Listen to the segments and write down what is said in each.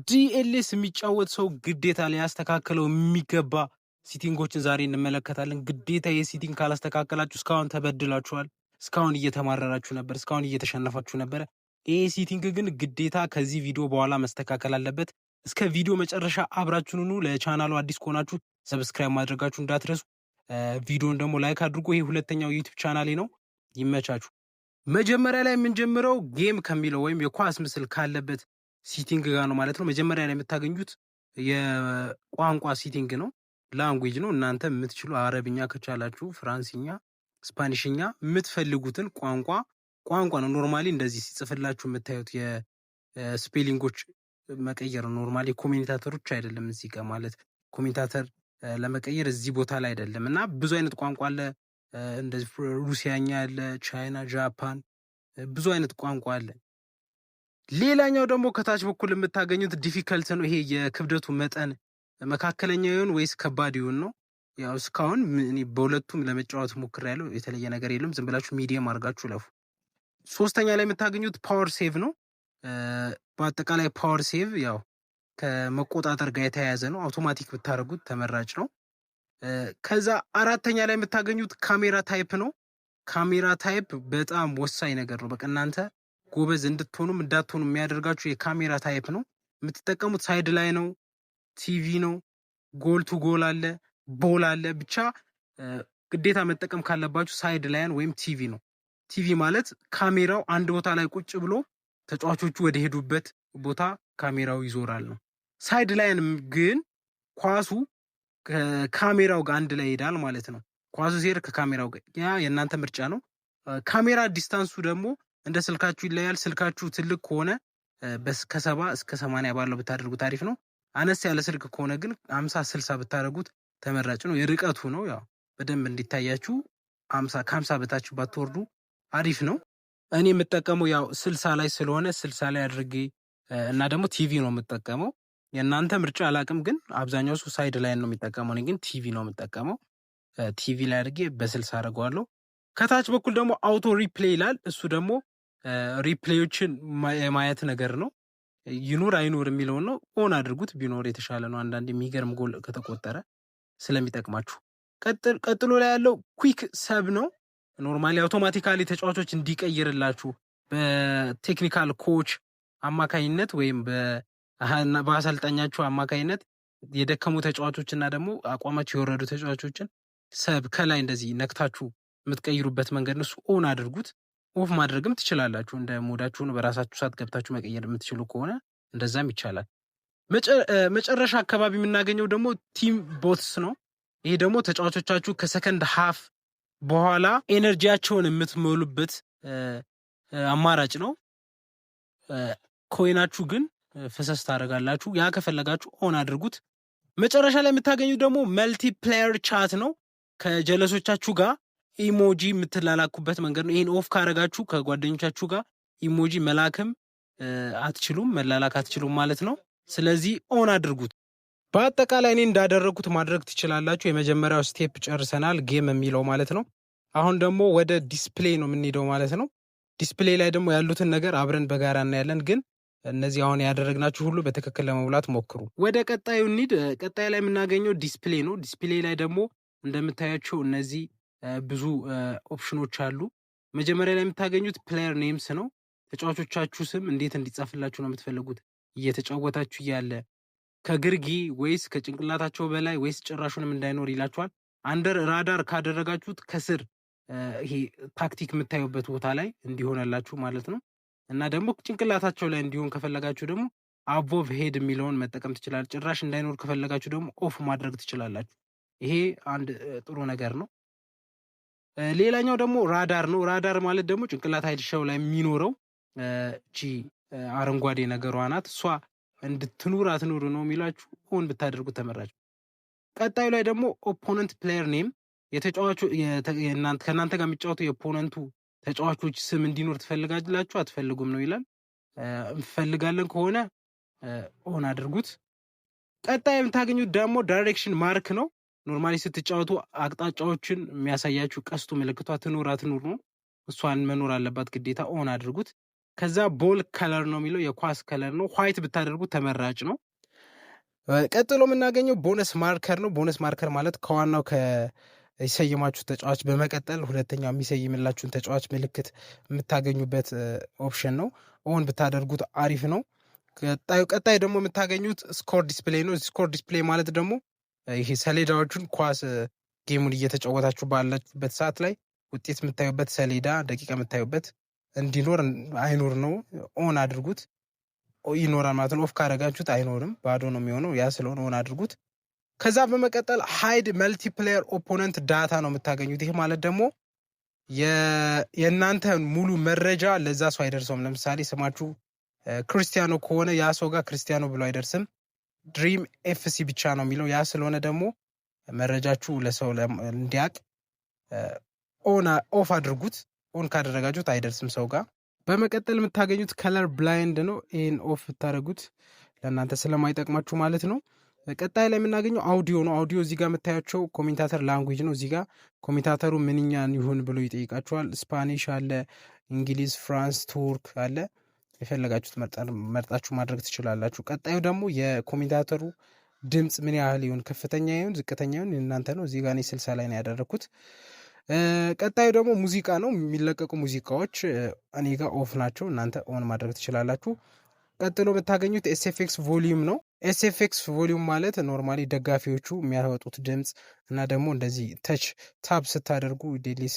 ዲኤልኤስ የሚጫወት ሰው ግዴታ ሊያስተካክለው የሚገባ ሲቲንጎችን ዛሬ እንመለከታለን። ግዴታ የሲቲንግ ካላስተካከላችሁ እስካሁን ተበድላችኋል። እስካሁን እየተማረራችሁ ነበር። እስካሁን እየተሸነፋችሁ ነበረ። ይሄ ሲቲንግ ግን ግዴታ ከዚህ ቪዲዮ በኋላ መስተካከል አለበት። እስከ ቪዲዮ መጨረሻ አብራችሁን ሁኑ። ለቻናሉ አዲስ ከሆናችሁ ሰብስክራይብ ማድረጋችሁ እንዳትረሱ። ቪዲዮን ደግሞ ላይክ አድርጉ። ይሄ ሁለተኛው ዩቲዩብ ቻናሌ ነው። ይመቻችሁ። መጀመሪያ ላይ የምንጀምረው ጌም ከሚለው ወይም የኳስ ምስል ካለበት ሲቲንግ ጋር ነው ማለት ነው። መጀመሪያ ላይ የምታገኙት የቋንቋ ሲቲንግ ነው፣ ላንጉዌጅ ነው። እናንተ የምትችሉ አረብኛ ከቻላችሁ ፍራንስኛ፣ ስፓኒሽኛ የምትፈልጉትን ቋንቋ ነው። ኖርማሊ እንደዚህ ሲጽፍላችሁ የምታዩት የስፔሊንጎች መቀየር ነው። ኖርማሊ ኮሜንታተሮች አይደለም እዚህ ጋር ማለት ኮሜንታተር ለመቀየር እዚህ ቦታ ላይ አይደለም። እና ብዙ አይነት ቋንቋ አለ። እንደዚህ ሩሲያኛ አለ፣ ቻይና፣ ጃፓን ብዙ አይነት ቋንቋ አለ። ሌላኛው ደግሞ ከታች በኩል የምታገኙት ዲፊከልት ነው። ይሄ የክብደቱ መጠን መካከለኛ ይሁን ወይስ ከባድ ይሁን ነው። ያው እስካሁን እኔ በሁለቱም ለመጫወት ሞክሬያለሁ። የተለየ ነገር የለም። ዝም ብላችሁ ሚዲየም አድርጋችሁ ለፉ። ሶስተኛ ላይ የምታገኙት ፓወር ሴቭ ነው። በአጠቃላይ ፓወር ሴቭ ያው ከመቆጣጠር ጋር የተያያዘ ነው። አውቶማቲክ ብታደርጉት ተመራጭ ነው። ከዛ አራተኛ ላይ የምታገኙት ካሜራ ታይፕ ነው። ካሜራ ታይፕ በጣም ወሳኝ ነገር ነው። በቃ እናንተ ጎበዝ እንድትሆኑም እንዳትሆኑ የሚያደርጋችሁ የካሜራ ታይፕ ነው። የምትጠቀሙት ሳይድ ላይ ነው፣ ቲቪ ነው፣ ጎል ቱ ጎል አለ፣ ቦል አለ። ብቻ ግዴታ መጠቀም ካለባችሁ ሳይድ ላይን ወይም ቲቪ ነው። ቲቪ ማለት ካሜራው አንድ ቦታ ላይ ቁጭ ብሎ ተጫዋቾቹ ወደ ሄዱበት ቦታ ካሜራው ይዞራል ነው። ሳይድ ላይን ግን ኳሱ ከካሜራው ጋር አንድ ላይ ይሄዳል ማለት ነው። ኳሱ ሲሄድ ከካሜራው ጋር ያ የእናንተ ምርጫ ነው። ካሜራ ዲስታንሱ ደግሞ እንደ ስልካችሁ ይለያል። ስልካችሁ ትልቅ ከሆነ ከ70 እስከ 80 ባለው ብታደርጉት አሪፍ ነው። አነስ ያለ ስልክ ከሆነ ግን 50 60 ብታደርጉት ተመራጭ ነው። የርቀቱ ነው ያው በደንብ እንዲታያችሁ 50 ከ50 በታች ባትወርዱ አሪፍ ነው። እኔ የምጠቀመው ያው 60 ላይ ስለሆነ 60 ላይ አድርጌ እና ደግሞ ቲቪ ነው የምጠቀመው። የእናንተ ምርጫ አላቅም፣ ግን አብዛኛው ሰው ሳይድ ላይ ነው የሚጠቀመው። እኔ ግን ቲቪ ነው የምጠቀመው። ቲቪ ላይ አድርጌ በ60 አድርገዋለሁ። ከታች በኩል ደግሞ አውቶ ሪፕሌይ ይላል። እሱ ደግሞ ሪፕሌዮችን የማየት ነገር ነው። ይኑር አይኑር የሚለውን ነው። ኦን አድርጉት፣ ቢኖር የተሻለ ነው። አንዳንድ የሚገርም ጎል ከተቆጠረ ስለሚጠቅማችሁ። ቀጥሎ ላይ ያለው ኩዊክ ሰብ ነው። ኖርማሊ አውቶማቲካሊ ተጫዋቾች እንዲቀይርላችሁ በቴክኒካል ኮች አማካኝነት ወይም በአሰልጣኛችሁ አማካኝነት የደከሙ ተጫዋቾች እና ደግሞ አቋማቸው የወረዱ ተጫዋቾችን ሰብ ከላይ እንደዚህ ነክታችሁ የምትቀይሩበት መንገድ ነው። እሱ ኦን አድርጉት። ኦፍ ማድረግም ትችላላችሁ። እንደ ሞዳችሁን በራሳችሁ ሰዓት ገብታችሁ መቀየር የምትችሉ ከሆነ እንደዛም ይቻላል። መጨረሻ አካባቢ የምናገኘው ደግሞ ቲም ቦትስ ነው። ይሄ ደግሞ ተጫዋቾቻችሁ ከሰከንድ ሃፍ በኋላ ኤነርጂያቸውን የምትሞሉበት አማራጭ ነው። ኮይናችሁ ግን ፈሰስ ታደርጋላችሁ። ያ ከፈለጋችሁ ኦን አድርጉት። መጨረሻ ላይ የምታገኙት ደግሞ መልቲፕሌየር ቻት ነው። ከጀለሶቻችሁ ጋር ኢሞጂ የምትላላኩበት መንገድ ነው። ይሄን ኦፍ ካረጋችሁ ከጓደኞቻችሁ ጋር ኢሞጂ መላክም አትችሉም፣ መላላክ አትችሉም ማለት ነው። ስለዚህ ኦን አድርጉት። በአጠቃላይ እኔ እንዳደረጉት ማድረግ ትችላላችሁ። የመጀመሪያው ስቴፕ ጨርሰናል፣ ጌም የሚለው ማለት ነው። አሁን ደግሞ ወደ ዲስፕሌይ ነው የምንሄደው ማለት ነው። ዲስፕሌይ ላይ ደግሞ ያሉትን ነገር አብረን በጋራ እናያለን። ግን እነዚህ አሁን ያደረግናችሁ ሁሉ በትክክል ለመሙላት ሞክሩ። ወደ ቀጣዩ እንሂድ። ቀጣይ ላይ የምናገኘው ዲስፕሌይ ነው። ዲስፕሌይ ላይ ደግሞ እንደምታያቸው እነዚህ ብዙ ኦፕሽኖች አሉ። መጀመሪያ ላይ የምታገኙት ፕሌየር ኔምስ ነው። ተጫዋቾቻችሁ ስም እንዴት እንዲጻፍላችሁ ነው የምትፈልጉት እየተጫወታችሁ እያለ ከግርጌ ወይስ ከጭንቅላታቸው በላይ ወይስ ጭራሹንም እንዳይኖር ይላችኋል። አንደር ራዳር ካደረጋችሁት ከስር ይሄ ታክቲክ የምታዩበት ቦታ ላይ እንዲሆነላችሁ ማለት ነው። እና ደግሞ ጭንቅላታቸው ላይ እንዲሆን ከፈለጋችሁ ደግሞ አቦቭ ሄድ የሚለውን መጠቀም ትችላላችሁ። ጭራሽ እንዳይኖር ከፈለጋችሁ ደግሞ ኦፍ ማድረግ ትችላላችሁ። ይሄ አንድ ጥሩ ነገር ነው። ሌላኛው ደግሞ ራዳር ነው። ራዳር ማለት ደግሞ ጭንቅላታቸው ላይ የሚኖረው እቺ አረንጓዴ ነገሯ ናት። እሷ እንድትኑር አትኑር ነው የሚላችሁ። ኦን ብታደርጉት ተመራጭ። ቀጣዩ ላይ ደግሞ ኦፖነንት ፕሌየር ኔም የተጫዋቹ ከእናንተ ጋር የሚጫወቱ የኦፖነንቱ ተጫዋቾች ስም እንዲኖር ትፈልጋላችሁ አትፈልጉም ነው ይላል። እንፈልጋለን ከሆነ ኦን አድርጉት። ቀጣይ የምታገኙት ደግሞ ዳይሬክሽን ማርክ ነው። ኖርማሊ ስትጫወቱ አቅጣጫዎችን የሚያሳያችሁ ቀስቱ ምልክቷ ትኑር አትኑር ነው። እሷን መኖር አለባት ግዴታ። ኦን አድርጉት። ከዛ ቦል ከለር ነው የሚለው የኳስ ከለር ነው። ዋይት ብታደርጉት ተመራጭ ነው። ቀጥሎ የምናገኘው ቦነስ ማርከር ነው። ቦነስ ማርከር ማለት ከዋናው የሰየማችሁ ተጫዋች በመቀጠል ሁለተኛው የሚሰይምላችሁን ተጫዋች ምልክት የምታገኙበት ኦፕሽን ነው። ኦን ብታደርጉት አሪፍ ነው። ቀጣይ ደግሞ የምታገኙት ስኮር ዲስፕሌይ ነው። ስኮር ዲስፕሌይ ማለት ደግሞ ይሄ ሰሌዳዎቹን ኳስ ጌሙን እየተጫወታችሁ ባላችሁበት ሰዓት ላይ ውጤት የምታዩበት ሰሌዳ፣ ደቂቃ የምታዩበት እንዲኖር አይኖር ነው። ኦን አድርጉት፣ ይኖራል ማለት ነው። ኦፍ ካረጋችሁት አይኖርም፣ ባዶ ነው የሚሆነው። ያ ስለሆነ ኦን አድርጉት። ከዛ በመቀጠል ሃይድ መልቲፕሌየር ኦፖነንት ዳታ ነው የምታገኙት። ይህ ማለት ደግሞ የእናንተ ሙሉ መረጃ ለዛ ሰው አይደርሰውም። ለምሳሌ ስማችሁ ክርስቲያኖ ከሆነ ያ ሰው ጋር ክርስቲያኖ ብሎ አይደርስም። ድሪም ኤፍሲ ብቻ ነው የሚለው። ያ ስለሆነ ደግሞ መረጃችሁ ለሰው እንዲያቅ ኦፍ አድርጉት። ኦን ካደረጋችሁት አይደርስም ሰው ጋር። በመቀጠል የምታገኙት ከለር ብላይንድ ነው። ይህን ኦፍ ብታደረጉት ለእናንተ ስለማይጠቅማችሁ ማለት ነው። ቀጣይ ላይ የምናገኘው አውዲዮ ነው። አውዲዮ እዚህ ጋር የምታያቸው ኮሜንታተር ላንጉጅ ነው። እዚህ ጋር ኮሜንታተሩ ምንኛን ይሁን ብሎ ይጠይቃችኋል። ስፓኒሽ አለ፣ እንግሊዝ፣ ፍራንስ፣ ቱርክ አለ። የፈለጋችሁት መርጣችሁ ማድረግ ትችላላችሁ። ቀጣዩ ደግሞ የኮሜንታተሩ ድምፅ ምን ያህል ይሁን፣ ከፍተኛ ይሁን ዝቅተኛ ይሁን እናንተ ነው። እዚህ ጋር እኔ 60 ላይ ነው ያደረግኩት። ቀጣዩ ደግሞ ሙዚቃ ነው። የሚለቀቁ ሙዚቃዎች እኔ ጋር ኦፍ ናቸው፣ እናንተ ኦን ማድረግ ትችላላችሁ። ቀጥሎ የምታገኙት ኤስኤፍኤክስ ቮሊዩም ነው። ኤስኤፍኤክስ ቮሊዩም ማለት ኖርማሊ ደጋፊዎቹ የሚያወጡት ድምፅ እና ደግሞ እንደዚህ ተች ታብ ስታደርጉ ዴሊስ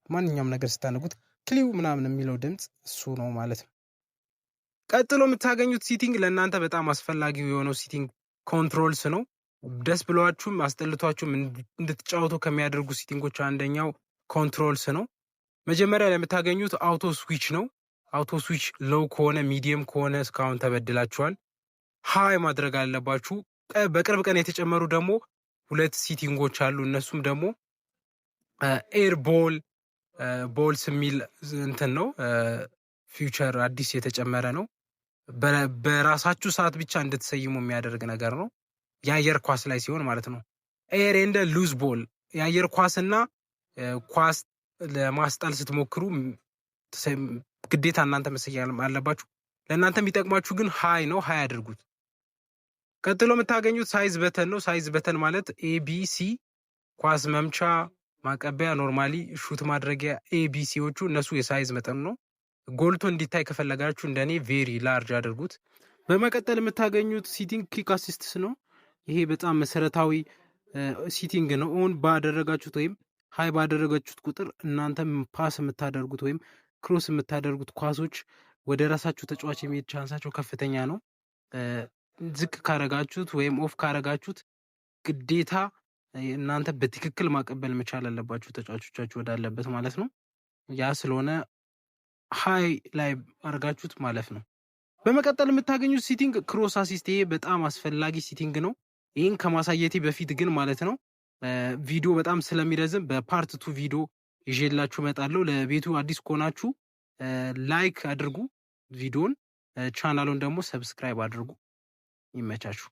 ማንኛውም ነገር ስታነጉት ክሊው ምናምን የሚለው ድምፅ እሱ ነው ማለት ነው። ቀጥሎ የምታገኙት ሲቲንግ ለእናንተ በጣም አስፈላጊው የሆነው ሲቲንግ ኮንትሮልስ ነው። ደስ ብሏችሁም አስጠልቷችሁም እንድትጫወቱ ከሚያደርጉ ሲቲንጎች አንደኛው ኮንትሮልስ ነው። መጀመሪያ ላይ የምታገኙት አውቶ ስዊች ነው። አውቶ ስዊች ሎው ከሆነ ሚዲየም ከሆነ እስካሁን ተበድላችኋል። ሃይ ማድረግ አለባችሁ። በቅርብ ቀን የተጨመሩ ደግሞ 2 ሲቲንጎች አሉ። እነሱም ደግሞ ኤር ቦልስ የሚል እንትን ነው። ፊውቸር አዲስ የተጨመረ ነው። በራሳችሁ ሰዓት ብቻ እንድትሰይሙ የሚያደርግ ነገር ነው። የአየር ኳስ ላይ ሲሆን ማለት ነው። ኤር ኤንድ ሉዝ ቦል የአየር ኳስና ኳስ ለማስጣል ስትሞክሩ ግዴታ እናንተ መሰያል አለባችሁ። ለእናንተ የሚጠቅማችሁ ግን ሃይ ነው። ሃይ አድርጉት። ቀጥሎ የምታገኙት ሳይዝ በተን ነው። ሳይዝ በተን ማለት ኤቢሲ ኳስ መምቻ፣ ማቀበያ፣ ኖርማሊ ሹት ማድረጊያ ኤቢሲዎቹ እነሱ የሳይዝ መጠኑ ነው። ጎልቶ እንዲታይ ከፈለጋችሁ እንደኔ ቬሪ ላርጅ አድርጉት። በመቀጠል የምታገኙት ሲቲንግ ኪክ አሲስትስ ነው። ይሄ በጣም መሰረታዊ ሲቲንግ ነው። ኦን ባደረጋችሁት ወይም ሃይ ባደረጋችሁት ቁጥር እናንተ ፓስ የምታደርጉት ወይም ክሮስ የምታደርጉት ኳሶች ወደ ራሳችሁ ተጫዋች የሚሄድ ቻንሳቸው ከፍተኛ ነው። ዝቅ ካረጋችሁት ወይም ኦፍ ካረጋችሁት ግዴታ እናንተ በትክክል ማቀበል መቻል አለባችሁ ተጫዋቾቻችሁ ወዳለበት ማለት ነው። ያ ስለሆነ ሃይ ላይ አድርጋችሁት ማለፍ ነው። በመቀጠል የምታገኙት ሲቲንግ ክሮስ አሲስት። ይሄ በጣም አስፈላጊ ሲቲንግ ነው። ይህን ከማሳየቴ በፊት ግን ማለት ነው ቪዲዮ በጣም ስለሚረዝም በፓርት 2 ቪዲዮ ይዤላችሁ እመጣለሁ። ለቤቱ አዲስ ከሆናችሁ ላይክ አድርጉ ቪዲዮን፣ ቻናሉን ደግሞ ሰብስክራይብ አድርጉ። ይመቻችሁ።